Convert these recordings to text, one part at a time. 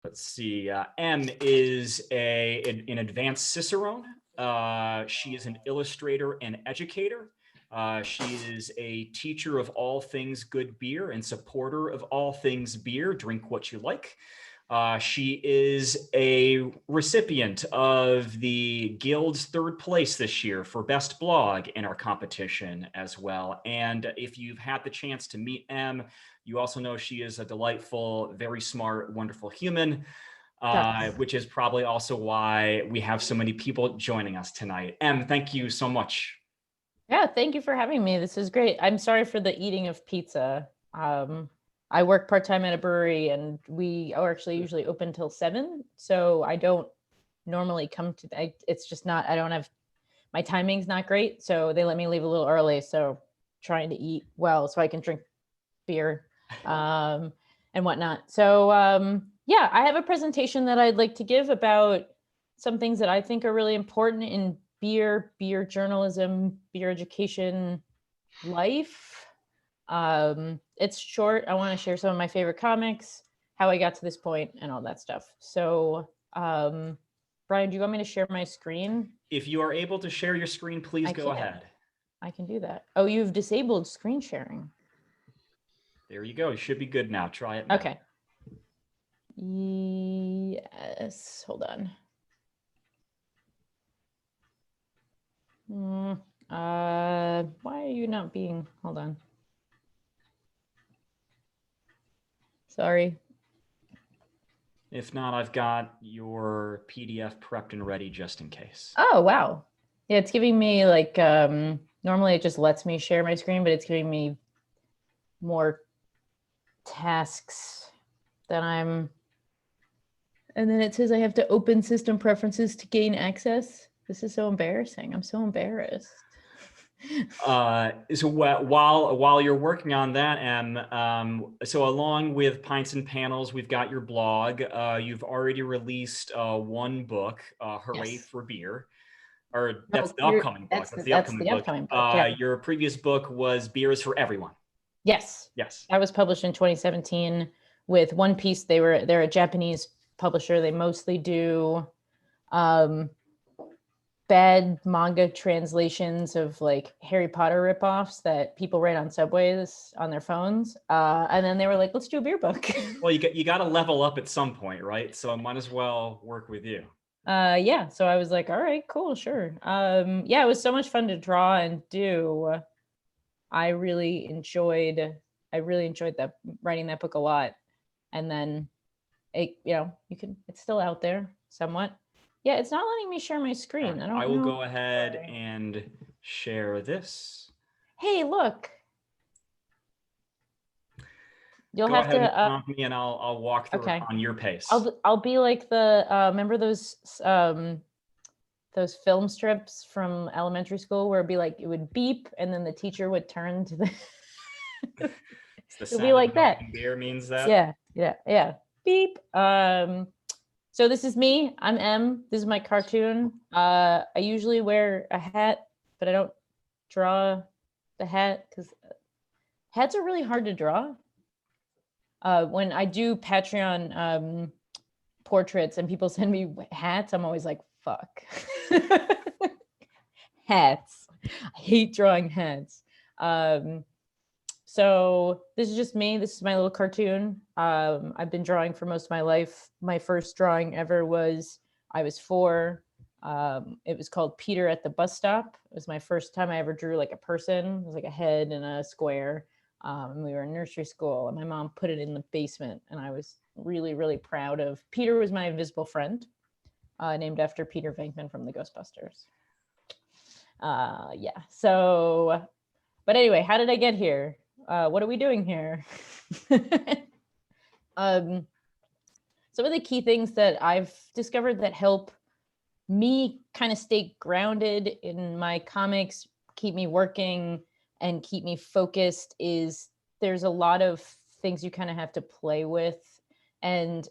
Let's see. M is an advanced Cicerone. She is an illustrator and educator. She is a teacher of all things good beer and supporter of all things beer. Drink what you like. She is a recipient of the Guild's third place this year for best blog in our competition as well. And if you've had the chance to meet M, you also know she is a delightful, very smart, wonderful human, which is probably also why we have so many people joining us tonight. M, thank you so much. Yeah, thank you for having me. This is great. I'm sorry for the eating of pizza. I work part-time at a brewery, and we are actually usually open till 7. So I don't normally come to, it's just not, I don't have, my timing's not great. So they let me leave a little early. So trying to eat well so I can drink beer and whatnot. So yeah, I have a presentation that I'd like to give about some things that I think are really important in beer journalism, beer education, life. It's short. I want to share some of my favorite comics, how I got to this point, and all that stuff. So, Brian, do you want me to share my screen? If you are able to share your screen, please go ahead. I can do that. Oh, you've disabled screen sharing. There you go. You should be good now. Try it now. Okay. Yes. Hold on. Why are you not being? Hold on. Sorry. If not, I've got your PDF prepped and ready just in case. Oh, wow. Yeah, it's giving me like, normally it just lets me share my screen, but it's giving me more tasks than I'm, and then it says I have to open system preferences to gain access. This is so embarrassing. I'm so embarrassed. So while you're working on that, so along with Pints and Panels, we've got your blog. You've already released one book, Hooray Yes. for Beer. Or that's the upcoming book. That's the upcoming book. Yeah. Your previous book was Beer is for Everyone. Yes. Yes. That was published in 2017 with One Piece. They're a Japanese publisher. They mostly do bad manga translations of like Harry Potter ripoffs that people write on subways on their phones. And then they were like, let's do a beer book. Well, you got to level up at some point, right? So I might as well work with you. Yeah. So I was like, all right, cool, sure. Yeah, it was so much fun to draw and do. I really enjoyed that, writing that book a lot. And then it's still out there somewhat. Yeah, it's not letting me share my screen. Right. I will go ahead and share this. Hey, look. You'll have to prompt me, and I'll walk through it on your pace. I'll be like the remember those film strips from elementary school where it'd be like it would beep and then the teacher would turn to the. It'll be like that. Beer means that. Yeah. Beep. So this is me. I'm M. This is my cartoon. I usually wear a hat, but I don't draw the hat because hats are really hard to draw. When I do Patreon portraits and people send me hats, I'm always like, fuck. Hats. I hate drawing hats. So this is just me. This is my little cartoon. I've been drawing for most of my life. My first drawing ever was, I was 4. It was called Peter at the Bus Stop. It was my first time I ever drew like a person. It was like a head and a square. And we were in nursery school and my mom put it in the basement and I was really, really proud of. Peter was my invisible friend, named after Peter Venkman from the Ghostbusters. Yeah, so, but anyway, how did I get here? What are we doing here? Some of the key things that I've discovered that help me kind of stay grounded in my comics, keep me working and keep me focused is there's a lot of things you kind of have to play with. And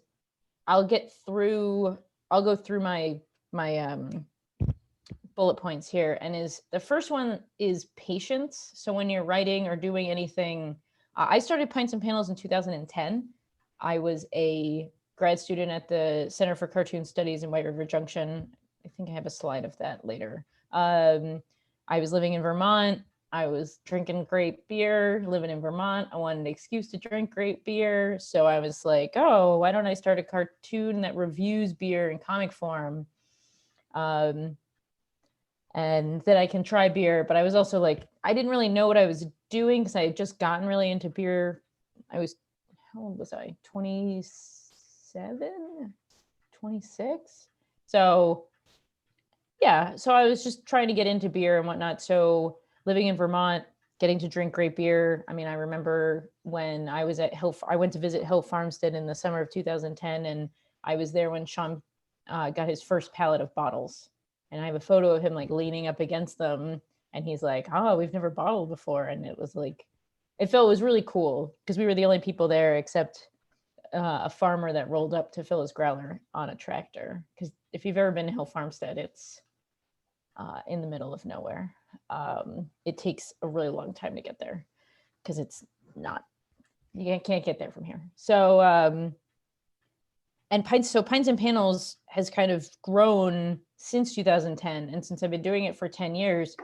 I'll go through my bullet points here. And the first one is patience. So when you're writing or doing anything, I started Pints and Panels in 2010. I was a grad student at the Center for Cartoon Studies in White River Junction. I think I have a slide of that later. I was living in Vermont. I was drinking great beer, living in Vermont. I wanted an excuse to drink great beer. So I was like, oh, why don't I start a cartoon that reviews beer in comic form? And then I can try beer. But I was also like, I didn't really know what I was doing because I had just gotten really into beer. How old was I? 27, 26. So yeah, so I was just trying to get into beer and whatnot. So living in Vermont, getting to drink great beer. I mean, I remember when I was at I went to visit Hill Farmstead in the summer of 2010, and I was there when Sean got his first pallet of bottles. And I have a photo of him like leaning up against them, and he's like, "Oh, we've never bottled before," and it was really cool because we were the only people there except a farmer that rolled up to fill his growler on a tractor. Because if you've ever been to Hill Farmstead, it's in the middle of nowhere. It takes a really long time to get there because it's not, you can't get there from here. So, and Pints and Panels has kind of grown since 2010. And since I've been doing it for 10 years,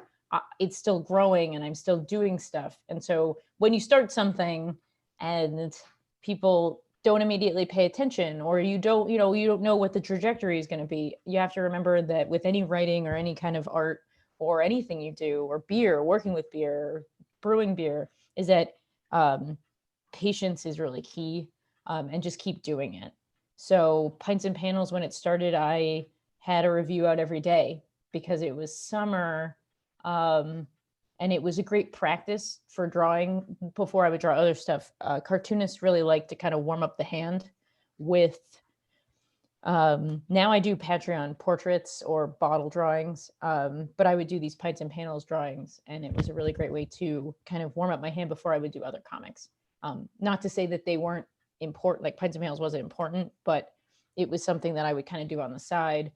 it's still growing and I'm still doing stuff. And so when you start something and people don't immediately pay attention, or you don't know what the trajectory is going to be, you have to remember that with any writing or any kind of art or anything you do, or beer, working with beer, brewing beer, is that patience is really key, and just keep doing it. So Pints and Panels, when it started, I had a review out every day because it was summer, and it was a great practice for drawing before I would draw other stuff. Cartoonists really like to kind of warm up the hand with, now I do Patreon portraits or bottle drawings, but I would do these Pints and Panels drawings, and it was a really great way to kind of warm up my hand before I would do other comics. Not to say that they weren't important, like Pints and Panels wasn't important, but it was something that I would kind of do on the side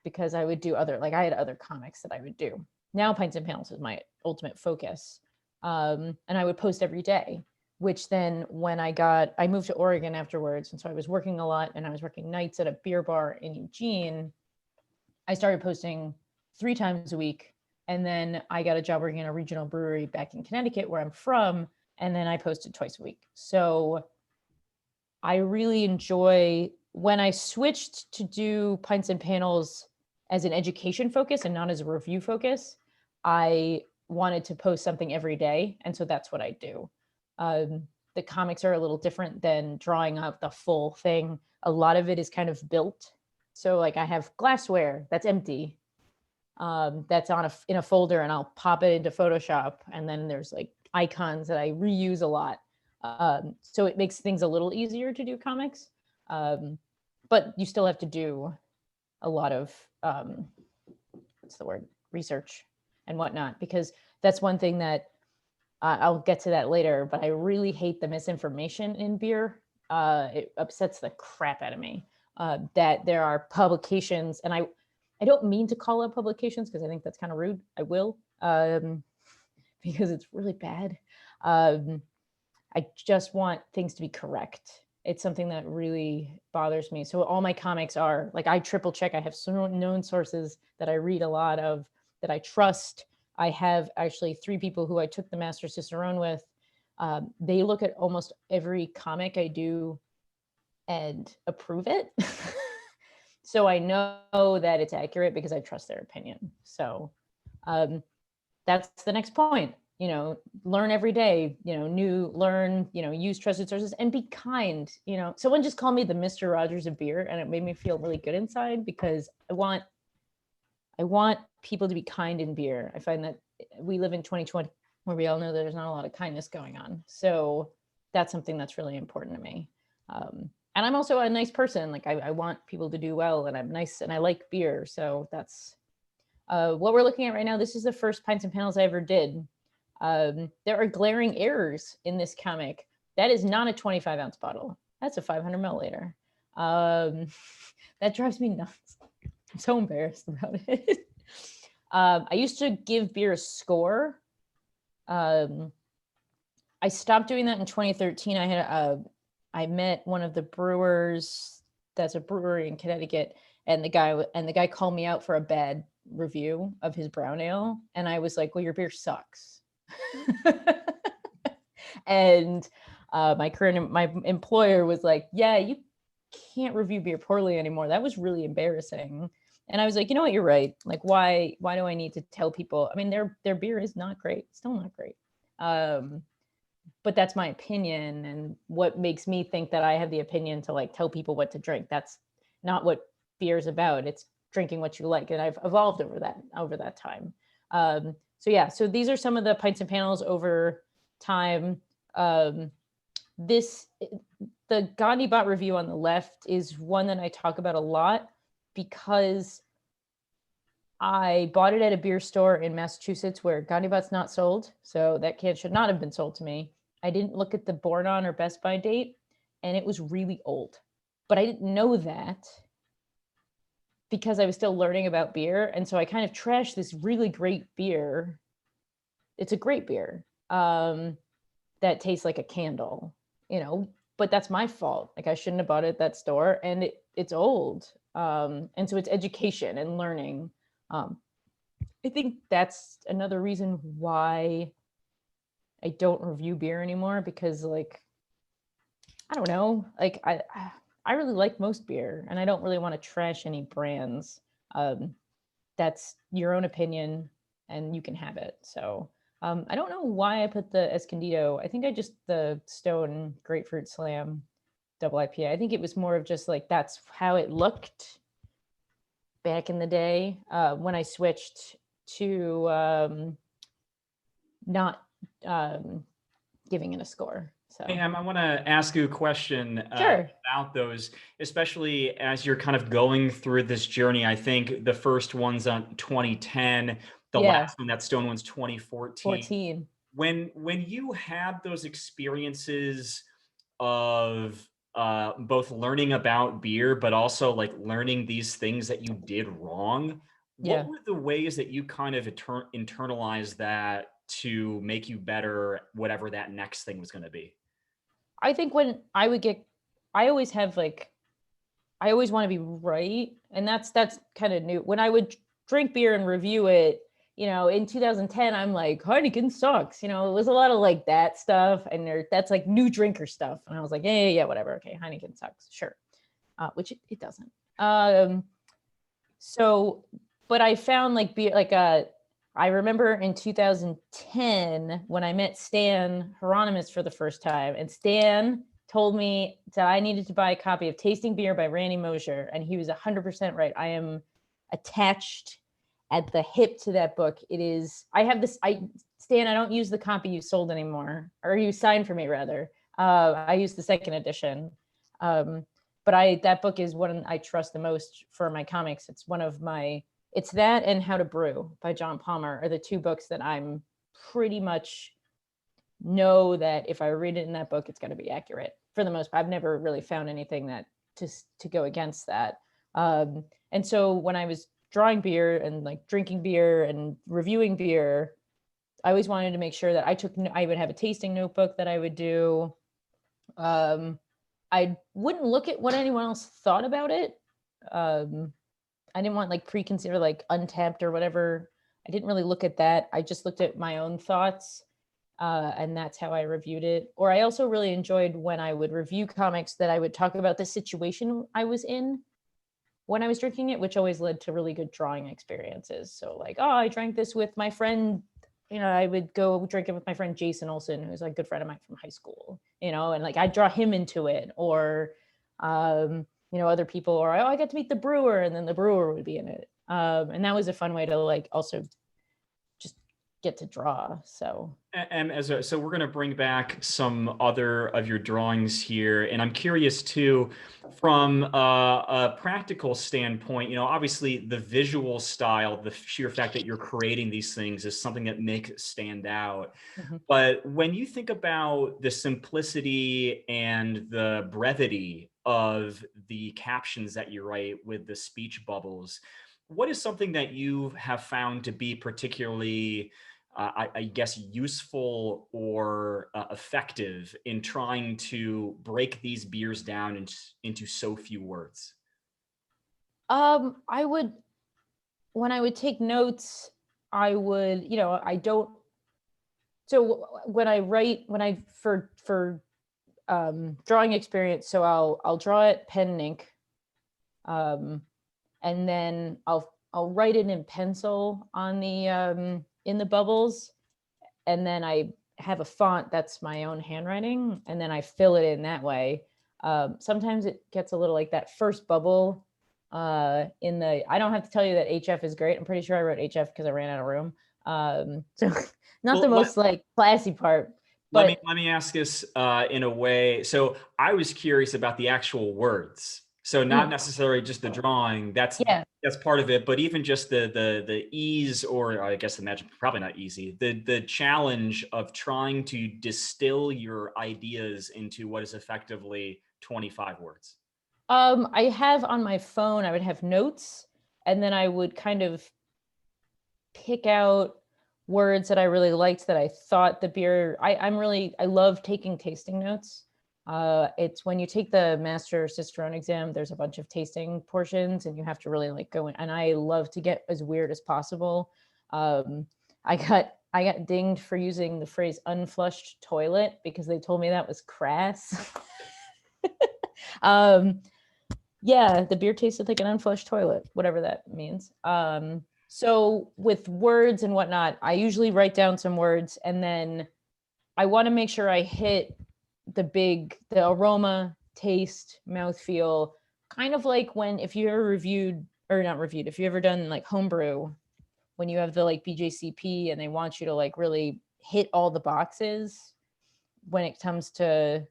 because I would do I had other comics that I would do. Now Pints and Panels is my ultimate focus. And I would post every day, which then when I moved to Oregon afterwards. And so I was working a lot and I was working nights at a beer bar in Eugene. I started posting 3 times a week. And then I got a job working in a regional brewery back in Connecticut where I'm from. And then I posted twice a week. So I really enjoy when I switched to do Pints and Panels as an education focus and not as a review focus. I wanted to post something every day. And so that's what I do. The comics are a little different than drawing out the full thing. A lot of it is kind of built. So like I have glassware that's empty, that's in a folder, and I'll pop it into Photoshop. And then there's like icons that I reuse a lot. So it makes things a little easier to do comics. But you still have to do a lot of research and whatnot, because that's one thing that I'll get to that later, but I really hate the misinformation in beer. It upsets the crap out of me that there are publications, and I don't mean to call out publications because I think that's kind of rude. I will, because it's really bad. I just want things to be correct. It's something that really bothers me. So all my comics are like, I triple check. I have some known sources that I read a lot of that I trust. I have actually 3 people who I took the Master Cicerone with. They look at almost every comic I do and approve it. So I know that it's accurate because I trust their opinion. So that's the next point. Learn every day, use trusted sources and be kind. Someone just called me the Mr. Rogers of beer, and it made me feel really good inside because I want people to be kind in beer. I find that we live in 2020 where we all know that there's not a lot of kindness going on. So that's something that's really important to me. And I'm also a nice person. Like I want people to do well, and I'm nice and I like beer. So that's what we're looking at right now. This is the first Pints and Panels I ever did. There are glaring errors in this comic. That is not a 25-ounce bottle. That's a 500 milliliter. That drives me nuts. I'm so embarrassed about it. I used to give beer a score. I stopped doing that in 2013. I met one of the brewers that's a brewery in Connecticut, and the guy called me out for a bad review of his brown ale, and I was like, "Well, your beer sucks." And my employer was like, "Yeah, you can't review beer poorly anymore. That was really embarrassing." And I was like, "You know what? You're right. Like, why do I need to tell people? I mean, their beer is not great, still not great." Um, but that's my opinion, and what makes me think that I have the opinion to like tell people what to drink. That's not what beer is about. It's drinking what you like, and I've evolved over that time. So yeah, so these are some of the pints and panels over time. Um, this the Gandhi Bot review on the left is one that I talk about a lot because I bought it at a beer store in Massachusetts where Gandhi Bot's not sold, so that can should not have been sold to me. I didn't look at the born on or best by date, and it was really old. But I didn't know that because I was still learning about beer, and so I kind of trashed this really great beer. It's a great beer that tastes like a candle, but that's my fault. Like I shouldn't have bought it at that store, and it's old. And so it's education and learning. Um, I think that's another reason why I don't review beer anymore, because like I don't know, like I really like most beer, and I don't really want to trash any brands. Um, that's your own opinion, and you can have it. So I don't know why I put the Escondido. I think I just the Stone Grapefruit Slam double IPA. I think it was more of just like that's how it looked back in the day when I switched to not giving it a score. So Hey, I want to ask you a question sure. about those, especially as you're kind of going through this journey. I think the first one's on 2010, the Yeah, last one, that Stone one's 2014. 14. When you had those experiences of both learning about beer, but also like learning these things that you did wrong, what Yeah. were the ways that you kind of internalized that to make you better, whatever that next thing was going to be? I think when I always have like, I always want to be right. And that's kind of new. When I would drink beer and review it, in 2010, I'm like, Heineken sucks. It was a lot of like that stuff. And that's like new drinker stuff. And I was like, yeah, whatever. Okay, Heineken sucks. Sure. Which it doesn't. So, but I found like beer, like I remember in 2010 when I met Stan Hieronymus for the first time, and Stan told me that I needed to buy a copy of Tasting Beer by Randy Mosher, and he was 100% right. I am attached at the hip to that book. It is. I have this. Stan, I don't use the copy you sold anymore, or you signed for me rather. I use the second edition. Um, but that book is one I trust the most for my comics. It's that and How to Brew by John Palmer are the two books that I'm pretty much know that if I read it in that book, it's going to be accurate for the most part. I've never really found anything that to go against that. And so when I was drawing beer and like drinking beer and reviewing beer, I always wanted to make sure that I would have a tasting notebook that I would do. I wouldn't look at what anyone else thought about it. I didn't want like preconsider like Untapped or whatever. I didn't really look at that. I just looked at my own thoughts, and that's how I reviewed it. Or I also really enjoyed when I would review comics that I would talk about the situation I was in when I was drinking it, which always led to really good drawing experiences. So like, oh, I drank this with my friend. I would go drink it with my friend Jason Olson, who's a good friend of mine from high school. And like I draw him into it, or other people, or I got to meet the brewer, and then the brewer would be in it. And that was a fun way to like also just get to draw. So And so we're going to bring back some other of your drawings here, and I'm curious too, from a practical standpoint. Obviously the visual style, the sheer fact that you're creating these things is something that makes it stand out. mhm. But when you think about the simplicity and the brevity of the captions that you write with the speech bubbles, what is something that you have found to be particularly I guess, useful or effective in trying to break these beers down into so few words? I would, when I would take notes, I would, I don't, so when I write, for drawing experience, so I'll draw it pen and ink, and then I'll write it in pencil on the in the bubbles, and then I have a font that's my own handwriting, and then I fill it in that way. Sometimes it gets a little like that first bubble in the, I don't have to tell you that HF is great. I'm pretty sure I wrote HF because I ran out of room. So not the Well, most like classy part, let me but let me ask this in a way. So I was curious about the actual words. So not necessarily just the drawing. yeah. That's part of it, but even just the ease, or I guess imagine probably not easy, the challenge of trying to distill your ideas into what is effectively 25 words. I have on my phone, I would have notes, and then I would kind of pick out words that I really liked that I thought the beer. I love taking tasting notes. It's when you take the Master Cicerone exam, there's a bunch of tasting portions, and you have to really like go in. And I love to get as weird as possible. Um, I got dinged for using the phrase "unflushed toilet" because they told me that was crass. um, yeah, the beer tasted like an unflushed toilet, whatever that means. So with words and whatnot, I usually write down some words, and then I want to make sure I hit the aroma, taste, mouthfeel, kind of like when, if you ever reviewed, or not reviewed, if you ever done like homebrew, when you have the like BJCP and they want you to like really hit all the boxes when it comes to,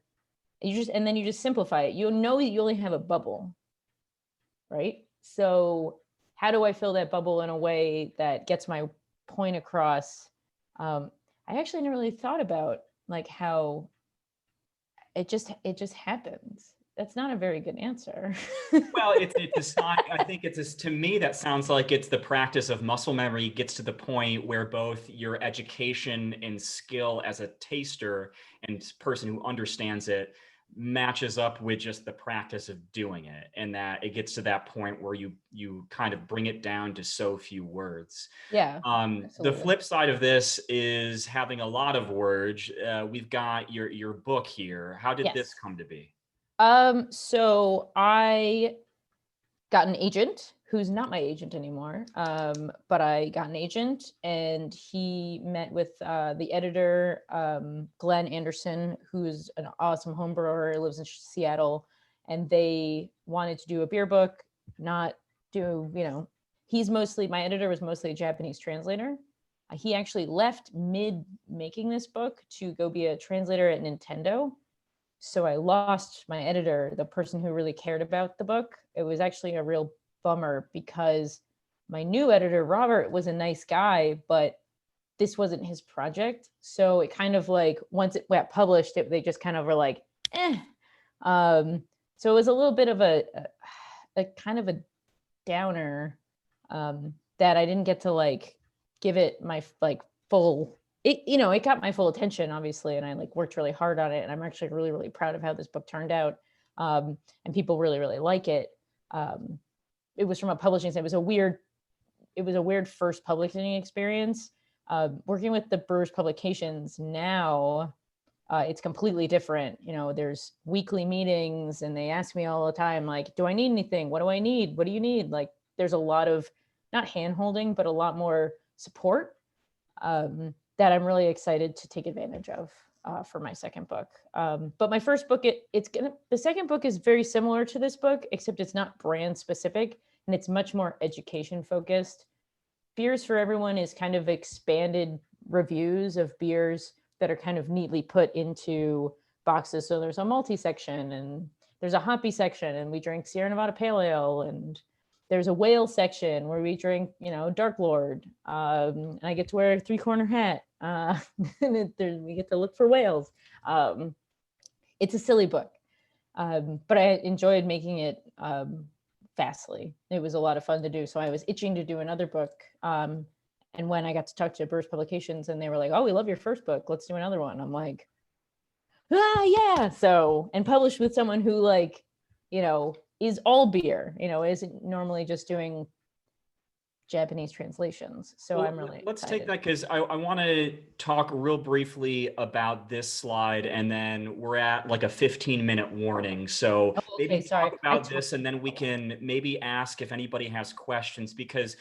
and then you just simplify it. You know, you only have a bubble, right? So how do I fill that bubble in a way that gets my point across? I actually never really thought about like how it just happens. That's not a very good answer. Well, it's a sign. I think to me, that sounds like it's the practice of muscle memory gets to the point where both your education and skill as a taster and person who understands it matches up with just the practice of doing it, and that it gets to that point where you kind of bring it down to so few words. Yeah, The absolutely. flip side of this is having a lot of words. We've got your book here. How did this Yes. come to be? So I got an agent who's not my agent anymore. But I got an agent, and he met with the editor, Glenn Anderson, who's an awesome home brewer, lives in Seattle, and they wanted to do a beer book, not do, my editor was mostly a Japanese translator. He actually left mid making this book to go be a translator at Nintendo. So I lost my editor, the person who really cared about the book. It was actually a real bummer because my new editor, Robert, was a nice guy, but this wasn't his project. So it kind of like, once it got published, they just kind of were like, eh. So it was a little bit of a kind of a downer, that I didn't get to like give it my like full, it got my full attention, obviously, and I like worked really hard on it, and I'm actually really, really proud of how this book turned out. And people really, really like it. It was from a publishing, it was a weird first publishing experience. Working with the Brewers Publications now, it's completely different. There's weekly meetings, and they ask me all the time, like, do I need anything? What do I need? What do you need? Like, there's a lot of, not hand holding, but a lot more support, that I'm really excited to take advantage of for my second book. But my first book, the second book is very similar to this book, except it's not brand specific, and it's much more education focused. Beers for Everyone is kind of expanded reviews of beers that are kind of neatly put into boxes. So there's a multi section, and there's a hoppy section, and we drink Sierra Nevada Pale Ale, and there's a whale section where we drink, Dark Lord. And I get to wear a 3-corner hat, and we get to look for whales. It's a silly book, but I enjoyed making it Fastly. It was a lot of fun to do. So I was itching to do another book. And And when I got to talk to Burst Publications and they were like, oh, we love your first book, let's do another one. I'm like, yeah. So, and published with someone who like, is all beer, isn't normally just doing Japanese translations. So I'm really let's excited. take that because I want to talk real briefly about this slide, and then we're at like a 15-minute warning. So maybe talk about this, and then we can maybe ask if anybody has questions, because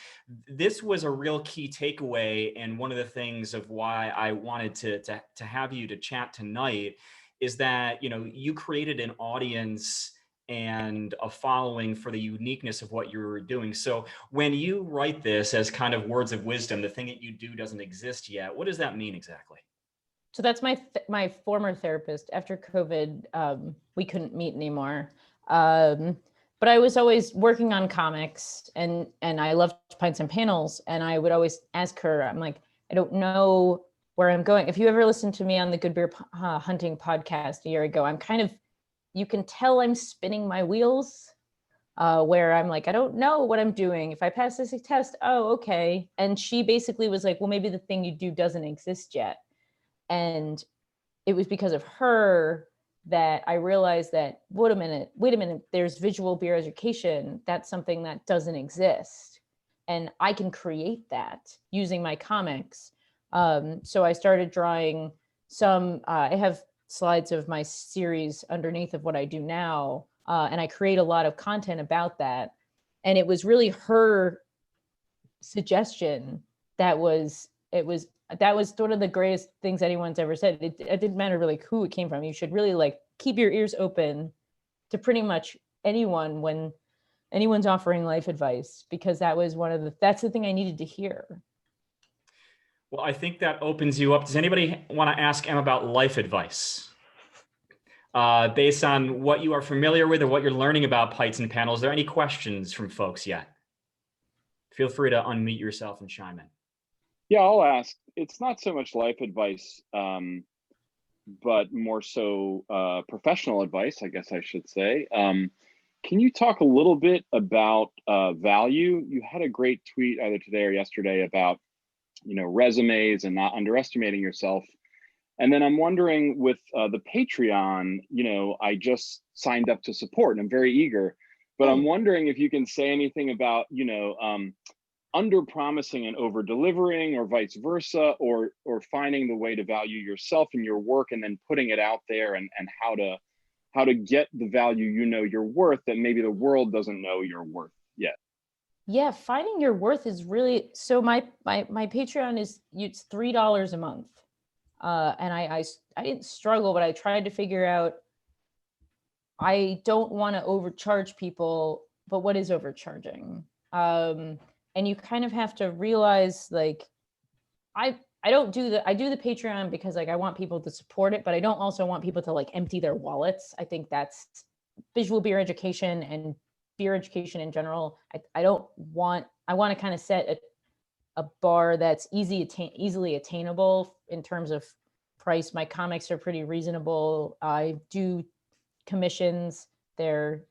this was a real key takeaway. And one of the things of why I wanted to have you to chat tonight is that, you created an audience and a following for the uniqueness of what you're doing. So when you write this as kind of words of wisdom, the thing that you do doesn't exist yet, what does that mean exactly? So that's my former therapist. After COVID, we couldn't meet anymore. But I was always working on comics, and I loved Pints and Panels. And I would always ask her, I'm like, I don't know where I'm going. If you ever listened to me on the Good Beer Hunting podcast a year ago, you can tell I'm spinning my wheels, where I'm like, I don't know what I'm doing. If I pass this test, oh, okay. And she basically was like, well, maybe the thing you do doesn't exist yet. And it was because of her that I realized that, wait a minute, there's visual beer education. That's something that doesn't exist. And I can create that using my comics. So I started drawing I have slides of my series underneath of what I do now. And I create a lot of content about that. And it was really her suggestion that was one of the greatest things anyone's ever said. It didn't matter really who it came from. You should really like keep your ears open to pretty much anyone when anyone's offering life advice, because that's the thing I needed to hear. Well, I think that opens you up. Does anybody want to ask Em about life advice? Based on what you are familiar with or what you're learning about Pints and Panels, are there any questions from folks yet? Feel free to unmute yourself and chime in. Yeah, I'll ask. It's not so much life advice, but more so professional advice, I guess I should say. Can you talk a little bit about value? You had a great tweet either today or yesterday about, resumes and not underestimating yourself. And then I'm wondering with the Patreon, I just signed up to support and I'm very eager, but I'm wondering if you can say anything about, under promising and over delivering, or vice versa, or finding the way to value yourself and your work and then putting it out there, and how to get the value you're worth that maybe the world doesn't know you're worth yet. Yeah, finding your worth is really, so my Patreon it's $3 a month. And I didn't struggle, but I tried to figure out, I don't want to overcharge people, but what is overcharging? And you kind of have to realize, like, I do the Patreon because like I want people to support it, but I don't also want people to like empty their wallets. I think that's visual beer education and beer education in general. I want to kind of set a bar that's easily attainable in terms of price. My comics are pretty reasonable. I do commissions. They're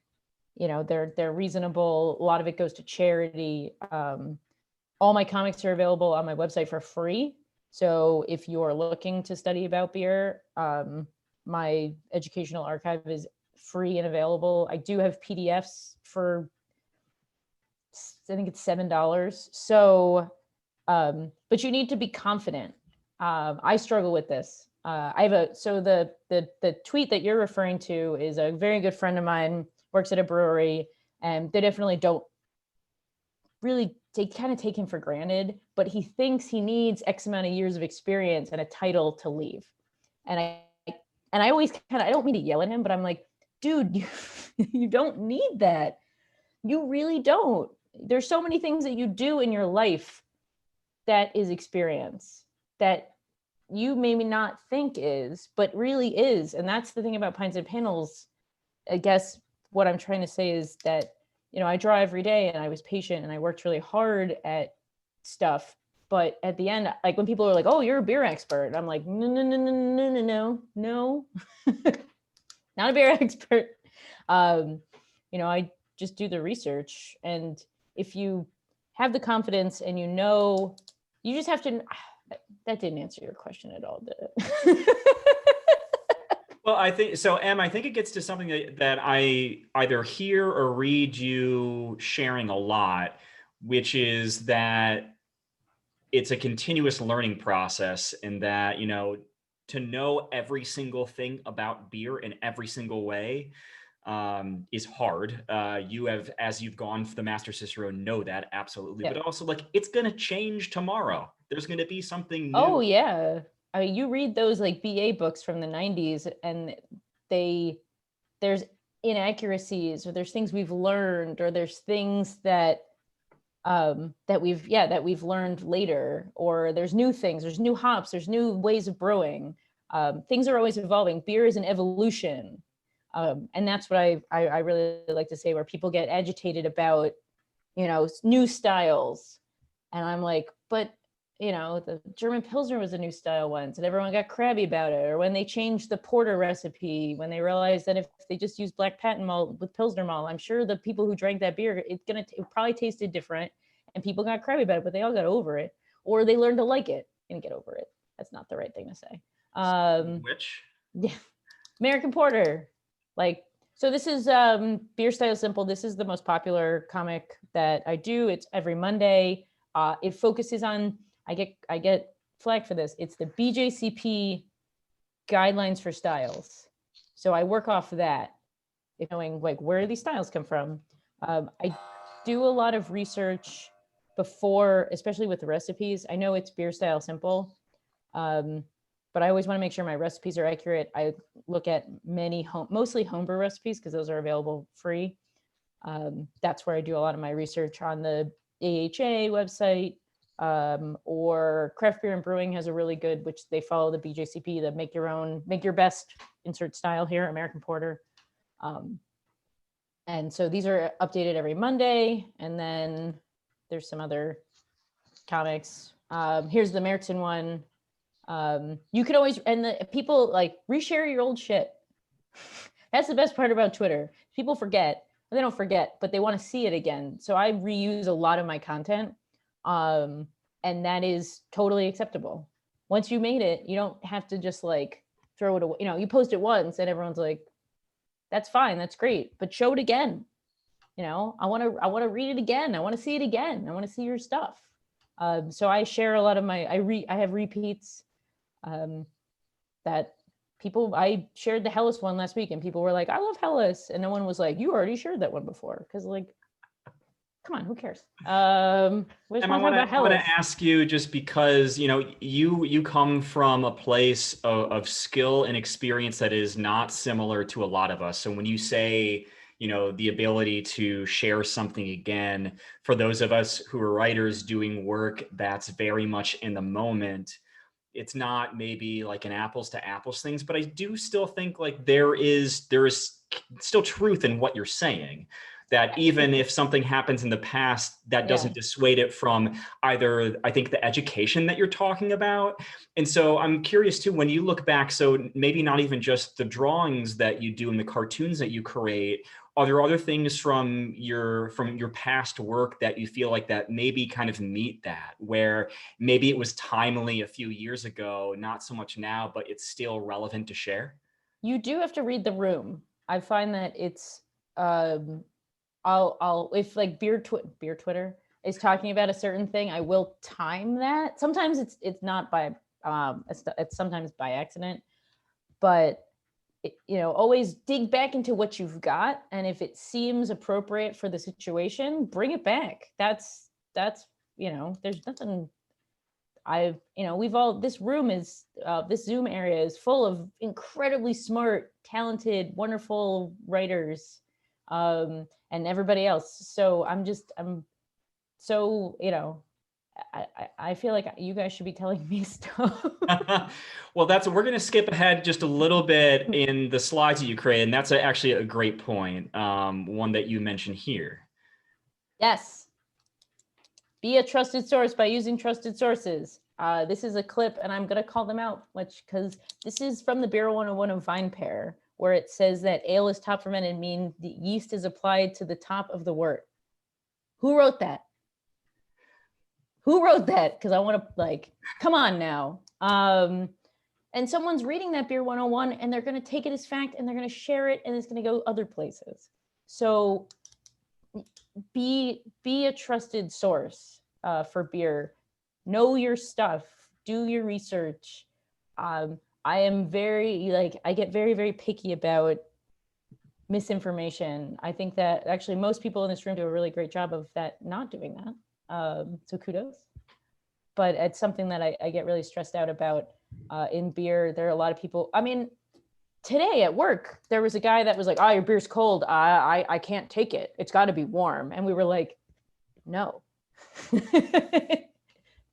reasonable. A lot of it goes to charity. All my comics are available on my website for free. So if you're looking to study about beer, my educational archive is free and available. I do have PDFs for, I think it's $7. So, but you need to be confident. I struggle with this. The tweet that you're referring to is a very good friend of mine, works at a brewery, and they definitely don't really, they kind of take him for granted, but he thinks he needs X amount of years of experience and a title to leave. And I always I don't mean to yell at him, but I'm like, dude, you don't need that. You really don't. There's so many things that you do in your life that is experience that you maybe not think is, but really is. And that's the thing about Pints and Panels. I guess what I'm trying to say is that, I draw every day and I was patient and I worked really hard at stuff. But at the end, like when people are like, oh, you're a beer expert, I'm like, no, not a beer expert. I just do the research. And if you have the confidence and You just have to, that didn't answer your question at all, did it? Well, I think so, Em. I think it gets to something that I either hear or read you sharing a lot, which is that it's a continuous learning process, and that, to know every single thing about beer in every single way is hard. You have, as you've gone for the Master Cicerone, know that absolutely. Yeah. But also, like, it's going to change tomorrow. There's going to be something new. Oh yeah. I mean, you read those like BA books from the 90s and there's inaccuracies, or there's things we've learned, or there's things that we've learned later, or there's new things, there's new hops, there's new ways of brewing. Things are always evolving. Beer is an evolution. And that's what I really like to say, where people get agitated about, new styles. And I'm like, but the German Pilsner was a new style once, and everyone got crabby about it. Or when they changed the porter recipe, when they realized that if they just use black patent malt with Pilsner malt, I'm sure the people who drank that beer, it probably tasted different, and people got crabby about it, but they all got over it, or they learned to like it and get over it. That's not the right thing to say. Which? Yeah, American Porter. So this is Beer Style Simple. This is the most popular comic that I do. It's every Monday. It focuses on, I get flagged for this. It's the BJCP guidelines for styles. So I work off of that, knowing like where these styles come from. I do a lot of research before, especially with the recipes. I know it's Beer Style Simple, but I always want to make sure my recipes are accurate. I look at mostly homebrew recipes, because those are available free. That's where I do a lot of my research on the AHA website, or Craft Beer and Brewing has a really good, which they follow the BJCP, the make your best, insert style here, American Porter. And so these are updated every Monday. And then there's some other comics. Here's the Merton one. You could always, and the people like reshare your old shit. That's the best part about Twitter. People forget, or they don't forget, but they want to see it again. So I reuse a lot of my content. And that is totally acceptable. Once you made it, you don't have to just like throw it away. You post it once and everyone's like, that's fine, that's great, but show it again. I want to read it again. I want to see it again. I want to see your stuff. So I share a lot of I have repeats that people, I shared the Hellas one last week and people were like, I love Hellas. And no one was like, you already shared that one before. Cause like, come on, who cares? I want to ask you, just because you come from a place of skill and experience that is not similar to a lot of us. So when you say the ability to share something again, for those of us who are writers doing work that's very much in the moment, it's not maybe like an apples to apples things, but I do still think like there is still truth in what you're saying. That even if something happens in the past, that doesn't dissuade it from either, I think, the education that you're talking about. And so I'm curious too, when you look back, so maybe not even just the drawings that you do and the cartoons that you create, are there other things from your past work that you feel like that maybe kind of meet that, where maybe it was timely a few years ago, not so much now, but it's still relevant to share? You do have to read the room. I find that it's, I'll if like beer Twitter is talking about a certain thing, I will time that. Sometimes it's not by it's sometimes by accident, but always dig back into what you've got, and if it seems appropriate for the situation, bring it back. That's there's nothing. This room is this Zoom area is full of incredibly smart, talented, wonderful writers. And everybody else. So I'm so, I feel like you guys should be telling me stuff. Well, we're going to skip ahead just a little bit in the slides that you created. And that's actually a great point. One that you mentioned here. Yes. Be a trusted source by using trusted sources. This is a clip and I'm going to call them out because this is from the Beer 101 of Vine Pair, where it says that ale is top fermented, mean the yeast is applied to the top of the wort. Who wrote that? who wrote that? Because I want to like, come on now. And someone's reading that Beer 101 and they're going to take it as fact and they're going to share it and it's going to go other places. So be a trusted source for beer. Know your stuff. Do your research. I am very I get very, very picky about misinformation. I think that actually most people in this room do a really great job of that, not doing that. So kudos. But it's something that I get really stressed out about in beer. There are a lot of people, I mean, today at work, there was a guy that was like, oh, your beer's cold. I can't take it. It's got to be warm. And we were like, no.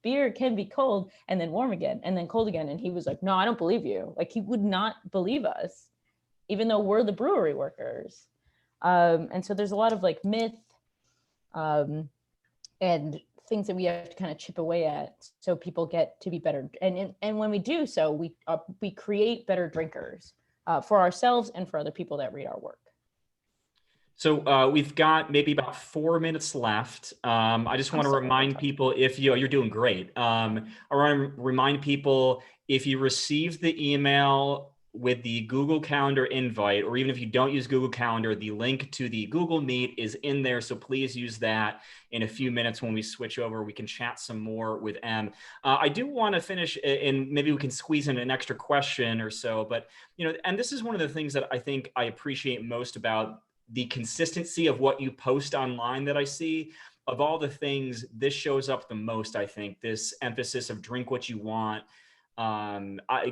Beer can be cold and then warm again and then cold again. And he was like, no, I don't believe you. Like, he would not believe us, even though we're the brewery workers. And so there's a lot of like myth and things that we have to kind of chip away at so people get to be better. And when we do so, we create better drinkers for ourselves and for other people that read our work. So we've got maybe about 4 minutes left. I just want to remind people, if you're doing great. I want to remind people, if you received the email with the Google Calendar invite, or even if you don't use Google Calendar, the link to the Google Meet is in there. So please use that. In a few minutes when we switch over, we can chat some more with Em. I do want to finish, and maybe we can squeeze in an extra question or so, but and this is one of the things that I think I appreciate most about the consistency of what you post online that I see. Of all the things, this shows up the most, I think, this emphasis of drink what you want.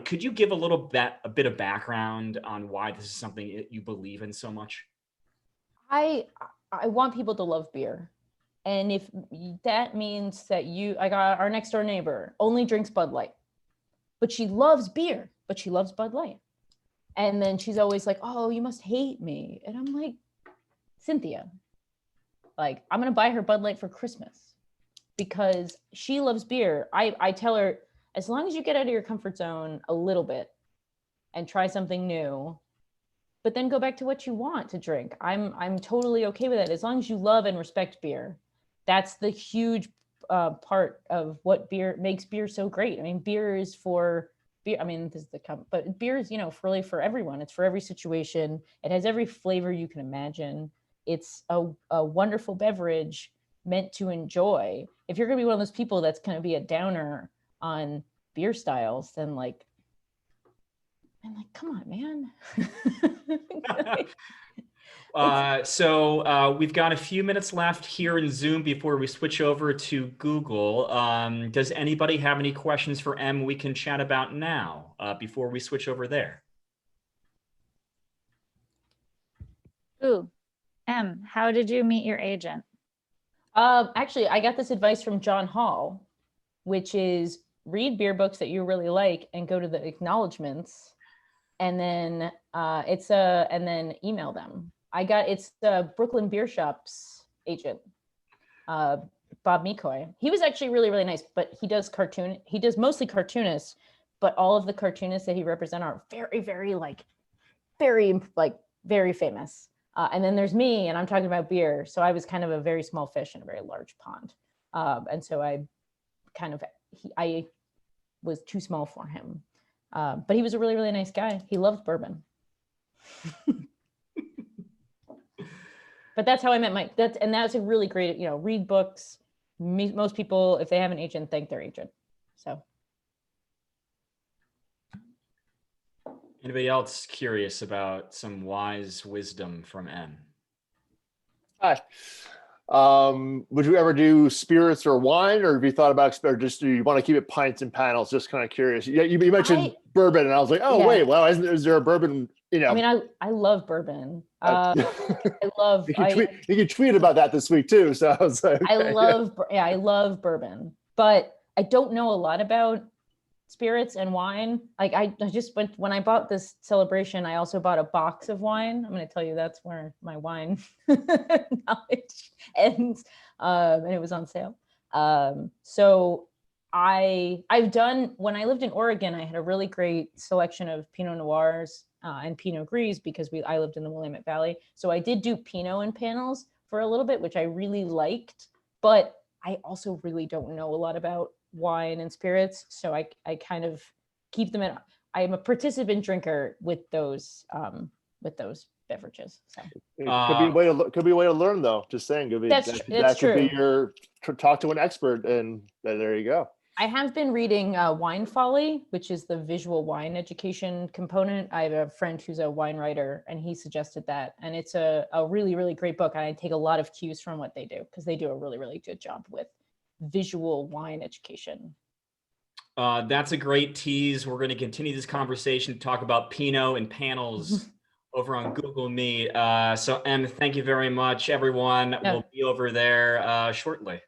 Could you give a bit of background on why this is something you believe in so much? I want people to love beer. And if that means that I got our next door neighbor only drinks Bud Light, but she loves beer, but she loves Bud Light. And then she's always like, oh, you must hate me. And I'm like, Cynthia, like, I'm going to buy her Bud Light for Christmas because she loves beer. I tell her, as long as you get out of your comfort zone a little bit and try something new, but then go back to what you want to drink, I'm totally okay with that. As long as you love and respect beer. That's the huge part of what beer makes beer so great. I mean, beer is for beer. I mean, this is but beer is, really for everyone. It's for every situation. It has every flavor you can imagine. It's a wonderful beverage meant to enjoy. If you're going to be one of those people that's going to be a downer on beer styles, then come on, man. So we've got a few minutes left here in Zoom before we switch over to Google. Does anybody have any questions for Em we can chat about now before we switch over there? Ooh, Em, how did you meet your agent? Actually, I got this advice from John Hall, which is read beer books that you really like and go to the acknowledgements, and then and then email them. It's the Brooklyn Beer Shop's agent, Bob Mikoy. He was actually really, really nice, but he does mostly cartoonists, but all of the cartoonists that he represents are very, very very famous. And then there's me, and I'm talking about beer. So I was kind of a very small fish in a very large pond. And so I was too small for him. But he was a really, really nice guy. He loved bourbon. But that's how I met that's a really great, read books. Most people, if they have an agent, thank their agent. So. Anybody else curious about some wise wisdom from Em? Hi. Would you ever do spirits or wine, or have you thought about, or just do you want to keep it pints and panels? Just kind of curious. You mentioned bourbon, and I was like, oh, yeah. Wait, well, is there a bourbon? I mean, I love bourbon. I love. You can tweet about that this week too. So I was like, okay, I love bourbon, but I don't know a lot about spirits and wine. Like I just went, when I bought this celebration, I also bought a box of wine. I'm going to tell you that's where my wine knowledge ends. And it was on sale. So I've done, when I lived in Oregon, I had a really great selection of Pinot Noirs and Pinot Gris because I lived in the Willamette Valley. So I did do Pinot and panels for a little bit, which I really liked, but I also really don't know a lot about wine and spirits, so I kind of keep them in. I am a participant drinker with those beverages. So It could be a way to could be a way to learn, though. Just saying, could be That's that could be true. your talk to an expert, and there you go. I have been reading Wine Folly, which is the visual wine education component. I have a friend who's a wine writer, and he suggested that. And it's a really, really great book. And I take a lot of cues from what they do, because they do a really, really good job with visual wine education. That's a great tease. We're going to continue this conversation to talk about Pinot and panels over on Google Meet. So, Em, thank you very much, everyone. Yeah. We'll be over there shortly.